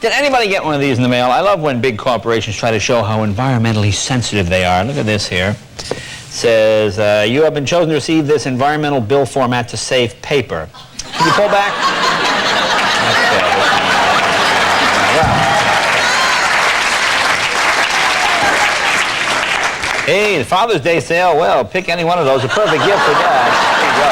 Did anybody get one of these in the mail? I love when big corporations try to show how environmentally sensitive they are. Look at this here. It says, you have been chosen to receive this environmental bill format to save paper. Can you pull back? Okay. Hey, the Father's Day sale. Well, pick any one of those. A perfect gift for Dad. There you go.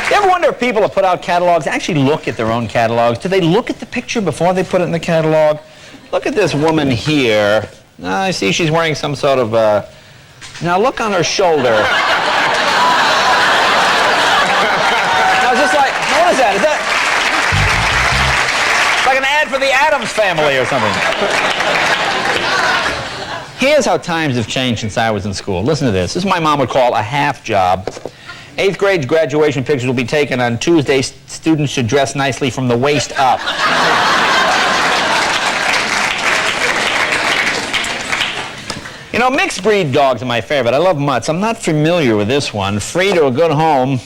You ever wonder if people that put out catalogs actually look at their own catalogs? Do they look at the picture before they put it in the catalog? Look at this woman here. I see she's wearing some sort of, now look on her shoulder. Now, it's just like, what is that? Is that like an ad for the Addams Family or something? Here's how times have changed since I was in school. Listen to this. This is what my mom would call a half job. 8th grade graduation pictures will be taken on Tuesday. Students should dress nicely from the waist up. You know, mixed breed dogs are my favorite. I love mutts. I'm not familiar with this one. Free to a good home.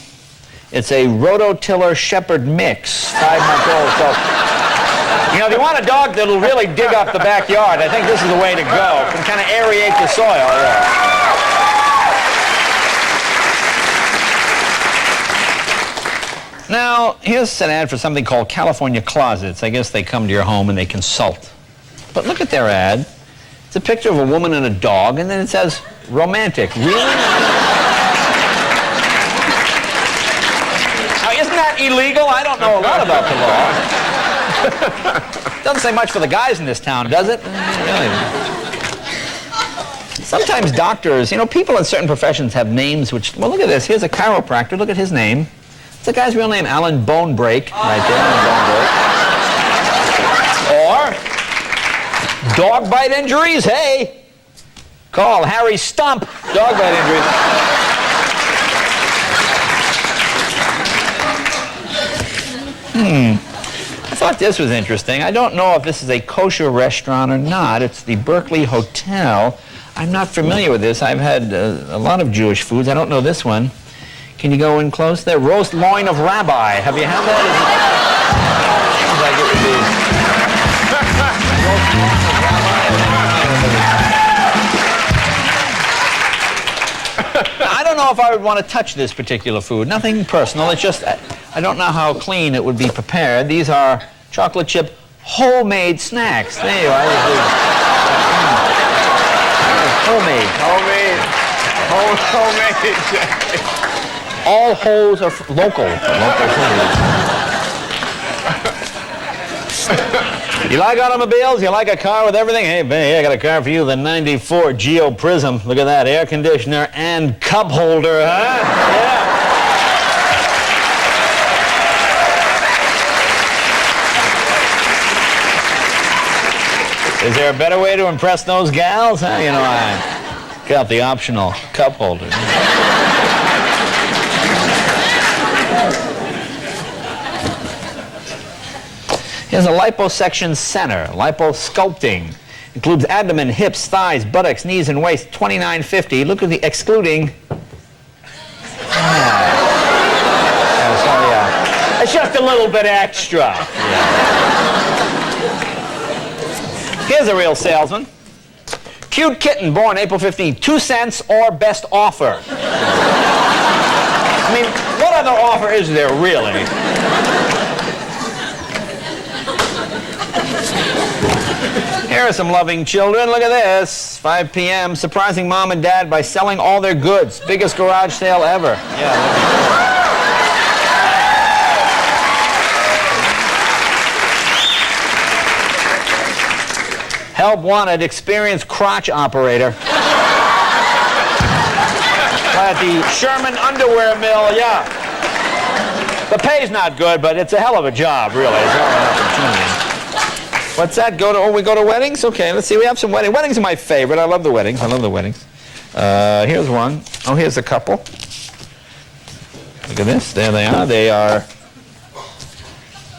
It's a rototiller shepherd mix, 5-month-old. So, you know, if you want a dog that'll really dig up the backyard, I think this is the way to go. Can kind of aerate the soil. Yeah. Now, here's an ad for something called California Closets. I guess they come to your home and they consult. But look at their ad. It's a picture of a woman and a dog, and then it says, romantic. Really? Now, isn't that illegal? I don't know a lot about the law. Doesn't say much for the guys in this town, does it? Really. Sometimes doctors, you know, people in certain professions have names which, well, look at this. Here's a chiropractor. Look at his name. It's the guy's real name, Alan Bonebreak, right there. Alan Bonebreak. Or dog bite injuries, hey, call Harry Stump. Dog bite injuries. I thought this was interesting. I don't know if this is a kosher restaurant or not. It's the Berkeley Hotel. I'm not familiar with this. I've had a lot of Jewish foods. I don't know this one. Can you go in close there? Roast loin of rabbi. Have you had that? Sounds like it would be. Roast loin of rabbi. I don't know if I would want to touch this particular food. Nothing personal. It's just I don't know how clean it would be prepared. These are chocolate chip homemade snacks. There you are. Homemade. Homemade. All holes are local. You like automobiles? You like a car with everything? Hey, babe, I got a car for you, the 94 Geo Prism. Look at that, air conditioner and cup holder, huh? Yeah. Is there a better way to impress those gals? Huh? You know, I got the optional cup holder. Here's a liposuction center. Liposculpting. Includes abdomen, hips, thighs, buttocks, knees, and waist. $29.50. Look at the excluding. It's just a little bit extra. Yeah. Here's a real salesman. Cute kitten born April 15th. 2 cents or best offer. I mean, what other offer is there, really? Here are some loving children. Look at this. 5 p.m. Surprising mom and dad by selling all their goods. Biggest garage sale ever. Yeah. Help wanted. Experienced crotch operator. At the Sherman Underwear Mill, yeah. The pay's not good, but it's a hell of a job, really. It's all an opportunity. What's that? We go to weddings? Okay, let's see. We have some weddings. Weddings are my favorite. I love the weddings. Here's one. Oh, here's a couple. Look at this. There they are. They are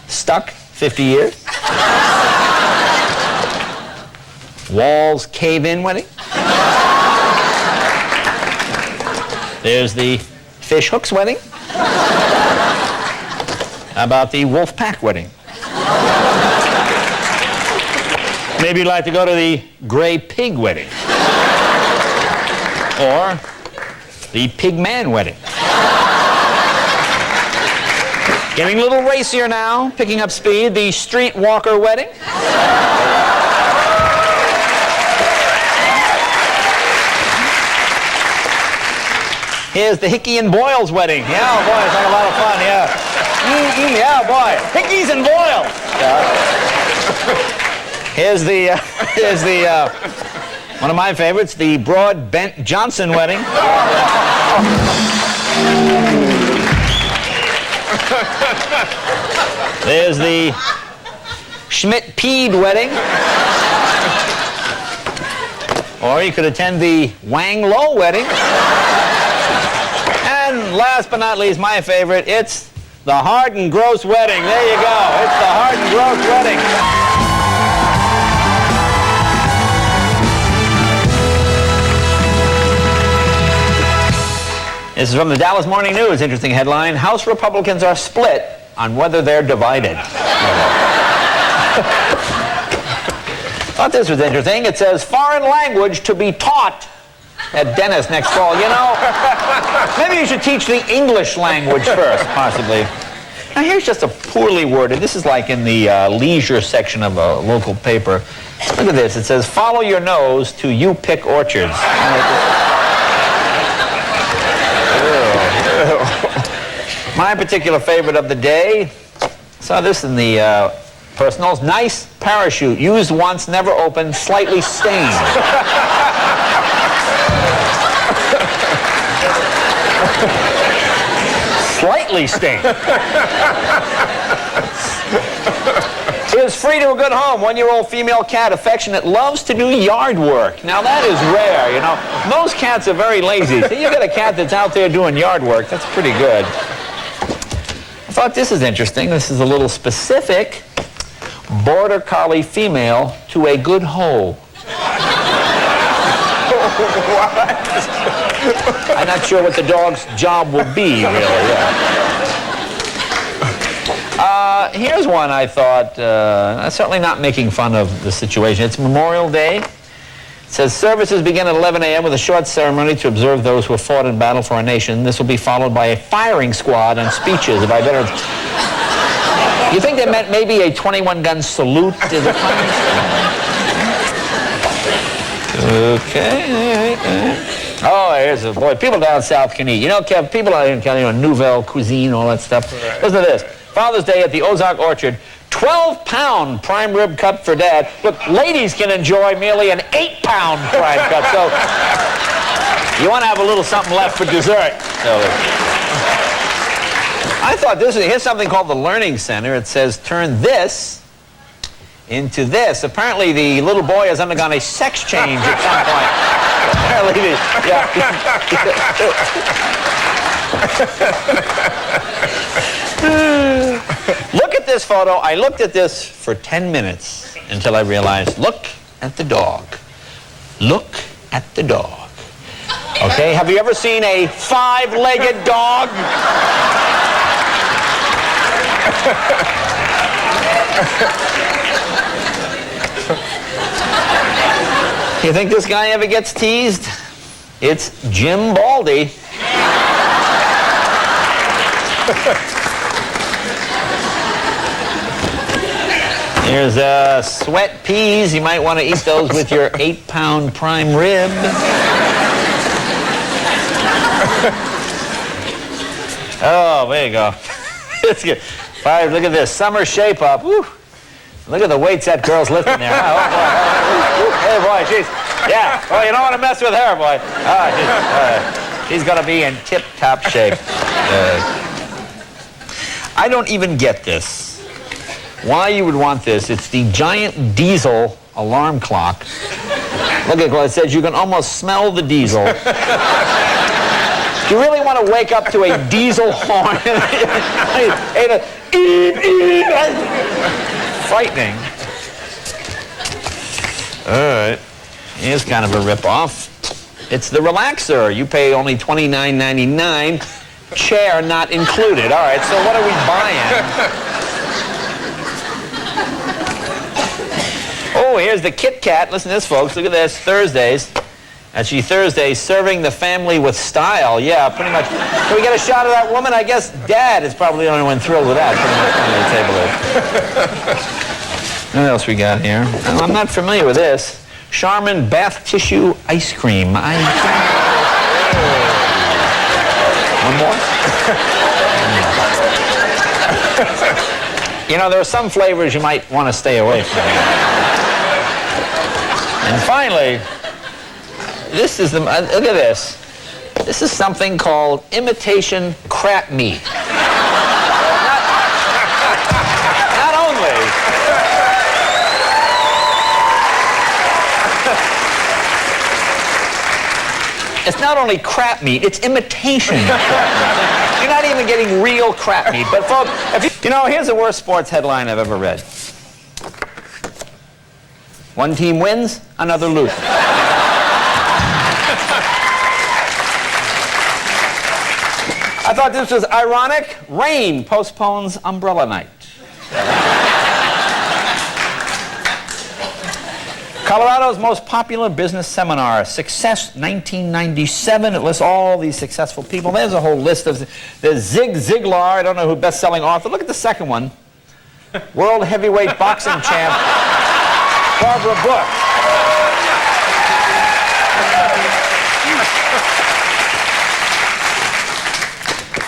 stuck 50 years. Walls cave-in wedding. There's the fish hooks wedding. How about the wolf pack wedding? Maybe you'd like to go to the gray pig wedding. Or the pig man wedding. Getting a little racier now, picking up speed, the street walker wedding. Here's the Hickey and Boyles wedding. Yeah, oh boy, it's like a lot of fun, yeah. Yeah, boy, Hickeys and Boyles. Here's the, one of my favorites, the Broad Bent Johnson wedding. There's the Schmidt-Peed wedding. Or you could attend the Wang-Lo wedding. And last but not least, my favorite, it's the Hard and Gross wedding. There you go. It's the Hard and Gross wedding. This is from the Dallas Morning News. Interesting headline. House Republicans are split on whether they're divided. Thought this was interesting. It says foreign language to be taught at dentist next fall. You know, maybe you should teach the English language first, possibly. Now here's just a poorly worded. This is like in the leisure section of a local paper. Look at this. It says follow your nose to you pick orchards. My particular favorite of the day, saw this in the personals. Nice parachute, used once, never opened, slightly stained. Slightly stained. Is free to a good home. 1-year-old female cat, affectionate, loves to do yard work. Now that is rare, you know. Most cats are very lazy. So you get a cat that's out there doing yard work. That's pretty good. I thought this is interesting. This is a little specific. Border Collie female to a good hole. What? I'm not sure what the dog's job will be, really. Yeah. Here's one I thought, certainly not making fun of the situation. It's Memorial Day. It says services begin at 11 a.m. with a short ceremony to observe those who have fought in battle for our nation. This will be followed by a firing squad and speeches of our veterans. You think they meant maybe a 21-gun salute to the coming? Okay. Oh, here's a boy. People down south can eat. You know, Kev, people out here in California, Nouvelle cuisine, all that stuff. Right. Listen to this. Father's Day at the Ozark Orchard. 12-pound prime rib cut for Dad. Look, ladies can enjoy merely an 8-pound prime cut. So you want to have a little something left for dessert. So, I thought here's something called the Learning Center. It says turn this into this. Apparently the little boy has undergone a sex change at some point. Apparently, Look at this photo. I looked at this for 10 minutes until I realized, look at the dog. Look at the dog. Okay, have you ever seen a 5-legged dog? You think this guy ever gets teased? It's Jim Baldy. Here's sweat peas. You might want to eat those with your 8-pound prime rib. Oh, there you go. It's good. Fire, look at this. Summer shape up. Woo. Look at the weights that girl's lifting there. Oh, boy. Hey, boy, yeah. Oh, you don't want to mess with her, boy. She's going to be in tip-top shape. I don't even get this. Why you would want this? It's the giant diesel alarm clock. Look at what it says. You can almost smell the diesel. Do you really want to wake up to a diesel horn? Frightening. All right. Here's kind of a rip-off. It's the relaxer. You pay only $29.99 chair not included. All right, so what are we buying? Oh, here's the Kit Kat. Listen to this, folks. Look at this. Thursdays. Actually, Thursdays, serving the family with style. Yeah, pretty much. Can we get a shot of that woman? I guess Dad is probably the only one thrilled with that. Pretty much on the table there. What else we got here? I'm not familiar with this. Charmin bath tissue ice cream. One more? You know, there are some flavors you might want to stay away from. And finally, this is the, look at this. This is something called imitation crap meat. Not only. It's not only crap meat, it's imitation crap meat. You're not even getting real crap meat. But folks, you know, here's the worst sports headline I've ever read. One team wins, another loses. I thought this was ironic. Rain postpones umbrella night. Colorado's most popular business seminar, Success 1997. It lists all these successful people. There's a whole list of... There's Zig Ziglar, I don't know who, best-selling author. Look at the second one. World heavyweight boxing champ, Barbara Bush.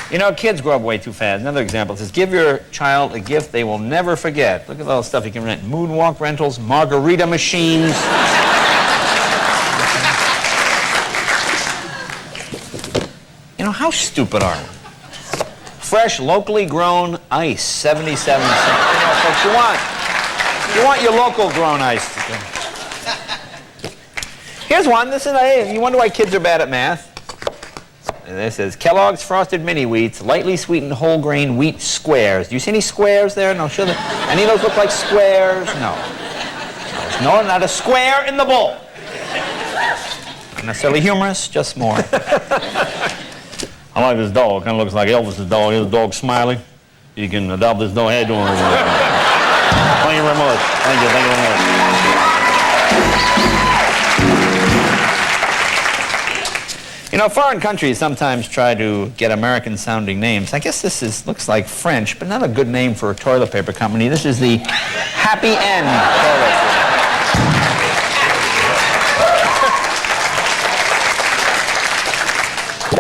You know, kids grow up way too fast. Another example says, give your child a gift they will never forget. Look at all the stuff you can rent. Moonwalk rentals, margarita machines. You know, how stupid are we? Fresh, locally grown ice, 77 cents. You know, folks, you want your local grown ice. Here's one. This is, you wonder why kids are bad at math? And this says, Kellogg's Frosted Mini Wheats, lightly sweetened whole grain wheat squares. Do you see any squares there? No, sure. Any of those look like squares? No. No, not a square in the bowl. Not necessarily humorous, just more. I like this dog. Kind of looks like Elvis's dog. Here's the dog smiling. You can adopt this dog. How you doing? Thank you very much. Thank you very much. You know, foreign countries sometimes try to get American-sounding names. I guess this looks like French, but not a good name for a toilet paper company. This is the Happy End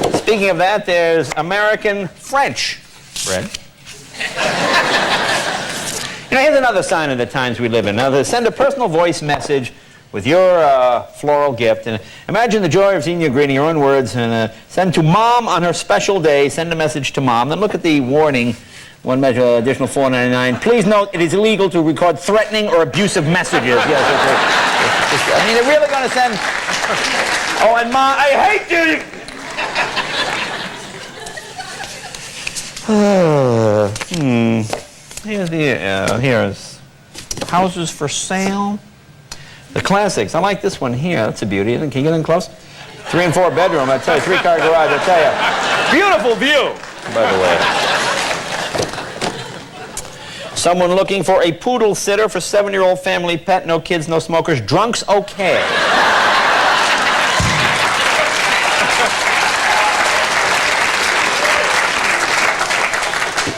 toilet. Speaking of that, there's American French bread. You know, here's another sign of the times we live in. Now, send a personal voice message with your floral gift. And imagine the joy of seeing your greeting, your own words, and send to Mom on her special day. Send a message to Mom. Then look at the warning. One measure, additional $4.99. Please note, it is illegal to record threatening or abusive messages. Yes, I mean, they're really going to send... Oh, and Mom, I hate you! Here's houses for sale. The classics. I like this one here. That's a beauty. Can you get in close? 3 and 4 bedroom. I tell you, 3-car garage. I tell you, beautiful view. By the way, someone looking for a poodle sitter for 7-year-old family pet. No kids, no smokers. Drunks, okay.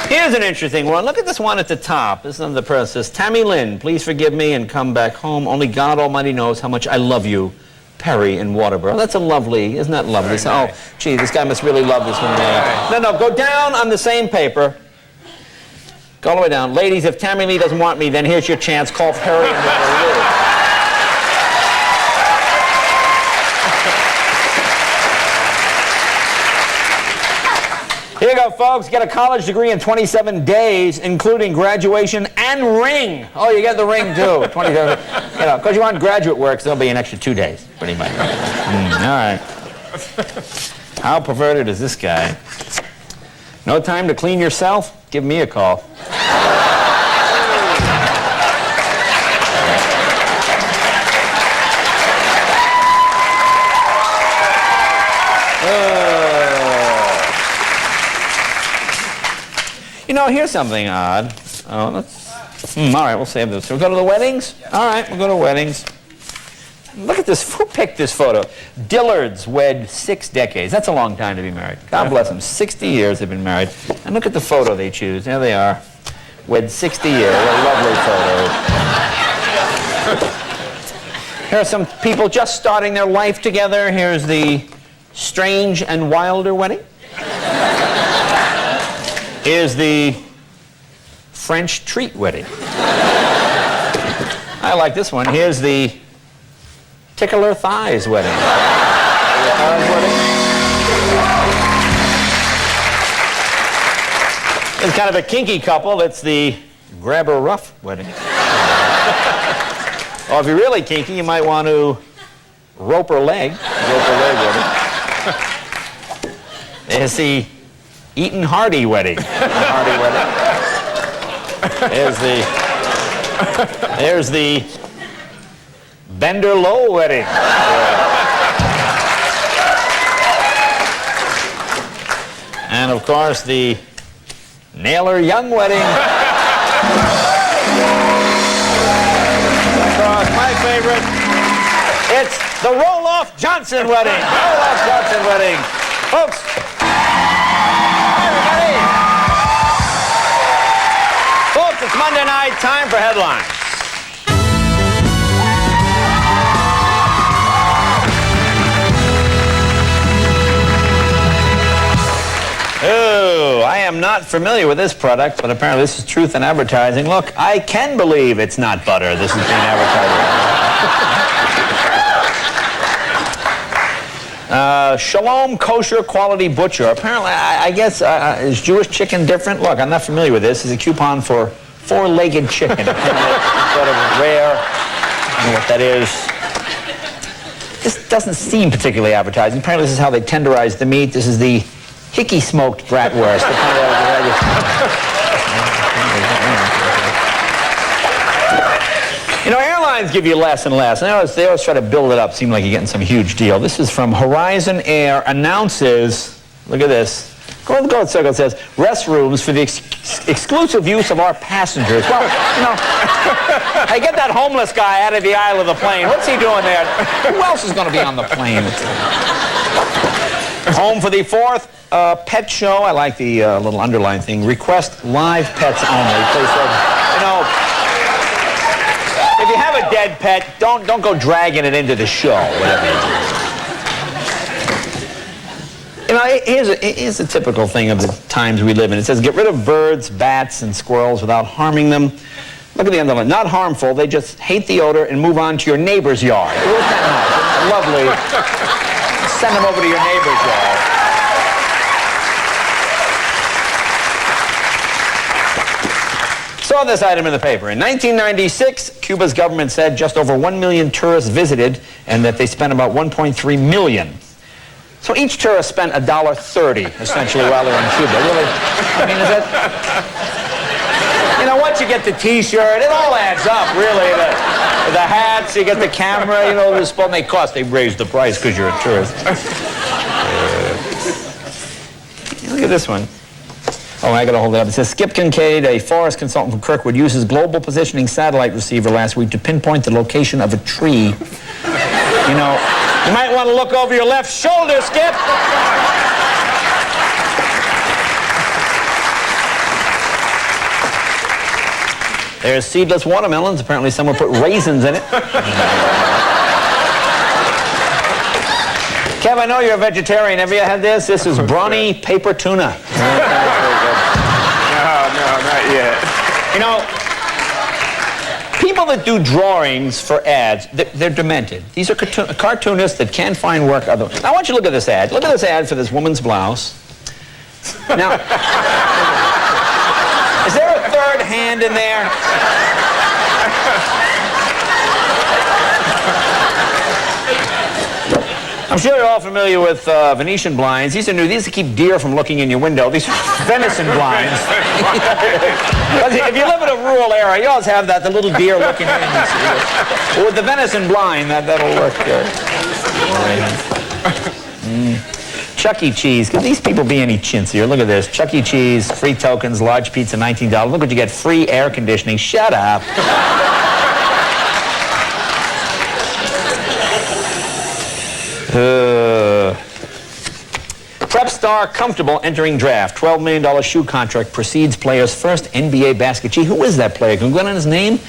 Here's an interesting one. Look at this one at the top. This is under the press. It says, Tammy Lynn, please forgive me and come back home. Only God Almighty knows how much I love you. Perry in Waterboro. That's a lovely, isn't that lovely? So, nice. Oh, gee, this guy must really love this one. No, go down on the same paper. Go all the way down. Ladies, if Tammy Lee doesn't want me, then here's your chance. Call Perry in Waterboro. Here you go, folks. Get a college degree in 27 days, including graduation and ring. Oh, you get the ring, too. 27. You know, because you want graduate work, so there'll be an extra 2 days, pretty much. All right. How perverted is this guy? No time to clean yourself? Give me a call. You know, here's something odd. Oh, all right, we'll save this. We'll go to the weddings? All right, we'll go to weddings. Look at this. Who picked this photo? Dillards wed 6 decades. That's a long time to be married. God bless them. 60 years they've been married. And look at the photo they choose. There they are. Wed 60 years. What a lovely photo. Here are some people just starting their life together. Here's the Strange and Wilder wedding. Here's the French treat wedding. I like this one. Here's the Tickler Thighs wedding. It's kind of a kinky couple. It's the Grabber Rough wedding. Or if you're really kinky, you might want to rope her leg. Rope her leg wedding. There's the Eaton Hardy wedding. Hardy wedding. There's the Bender Low wedding. And of course the Naylor Young wedding. Of course, my favorite. It's the Roloff Johnson wedding. Roloff Johnson wedding. Folks. Hi, everybody. Folks, it's Monday night. Time for headlines. Oh, I am not familiar with this product, but apparently this is Truth in Advertising. Look, I can believe it's not butter. This is being advertised. Shalom Kosher Quality Butcher. Apparently, I guess, is Jewish chicken different? Look, I'm not familiar with this. It's a coupon for 4-legged chicken. Sort of rare. I don't know what that is. This doesn't seem particularly appetizing. Apparently, this is how they tenderize the meat. This is the Hickey smoked bratwurst. You know, airlines give you less and less. They always try to build it up, seem like you're getting some huge deal. This is from Horizon Air announces, look at this, gold circle says, restrooms for the exclusive use of our passengers. Well, you know, hey, get that homeless guy out of the aisle of the plane. What's he doing there? Who else is going to be on the plane? Home for the 4th pet show. I like the little underline thing. Request live pets only. Please, you know, if you have a dead pet, don't go dragging it into the show. Whatever it is. You know, here's a typical thing of the times we live in. It says, get rid of birds, bats, and squirrels without harming them. Look at the underline. Not harmful. They just hate the odor and move on to your neighbor's yard. Isn't that nice? Lovely. Send them over to your neighbor's yard. Saw this item in the paper. In 1996, Cuba's government said just over 1 million tourists visited and that they spent about 1.3 million. So each tourist spent $1.30 essentially while they were in Cuba. Really? I mean, is that... You know, once you get the T-shirt, it all adds up, really. The hats, you get the camera, you know, they cost. They raised the price because you're a tourist. Look at this one. Oh, I got to hold it up. It says, Skip Kincaid, a forest consultant from Kirkwood, used his global positioning satellite receiver last week to pinpoint the location of a tree. You know, you might want to look over your left shoulder, Skip. There's seedless watermelons. Apparently someone put raisins in it. Kev, I know you're a vegetarian. Have you had this? This is brawny paper tuna. No, not yet. You know, people that do drawings for ads, they're demented. These are cartoonists that can't find work otherwise. I want you to look at this ad. Look at this ad for this woman's blouse. Now, is there a third hand in there? I'm sure you're all familiar with Venetian blinds. These are new. These keep deer from looking in your window. These are venison blinds. If you live in a rural area, you always have that, the little deer looking in. Well, with the venison blind, that'll work good. Chuck E. Cheese. Could these people be any chintzier? Look at this. Chuck E. Cheese, free tokens, large pizza, $19. Look what you get. Free air conditioning. Shut up. Prep star comfortable entering draft. $12 million shoe contract precedes player's first NBA basket. Gee, who is that player? Can we go on his name?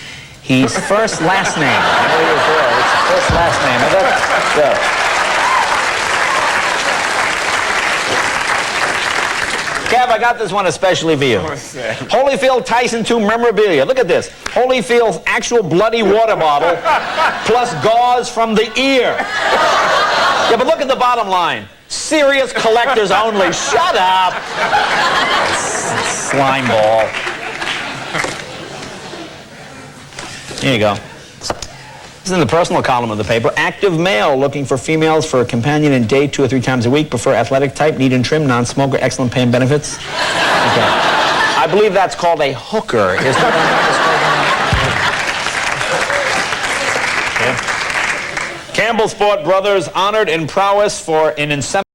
He's first last name. I know he was there. It's first last name. Kev, I got this one especially for you. Holyfield Tyson 2 memorabilia. Look at this. Holyfield's actual bloody water bottle plus gauze from the ear. Yeah, but look at the bottom line. Serious collectors only. Shut up. Slime ball. Here you go. This is in the personal column of the paper. Active male looking for females for a companion and date 2 or 3 times a week. Prefer athletic type, neat and trim, non-smoker, excellent pay and benefits. Okay. I believe that's called a hooker. Is that okay. Campbell Sport Brothers honored in prowess for an incentive.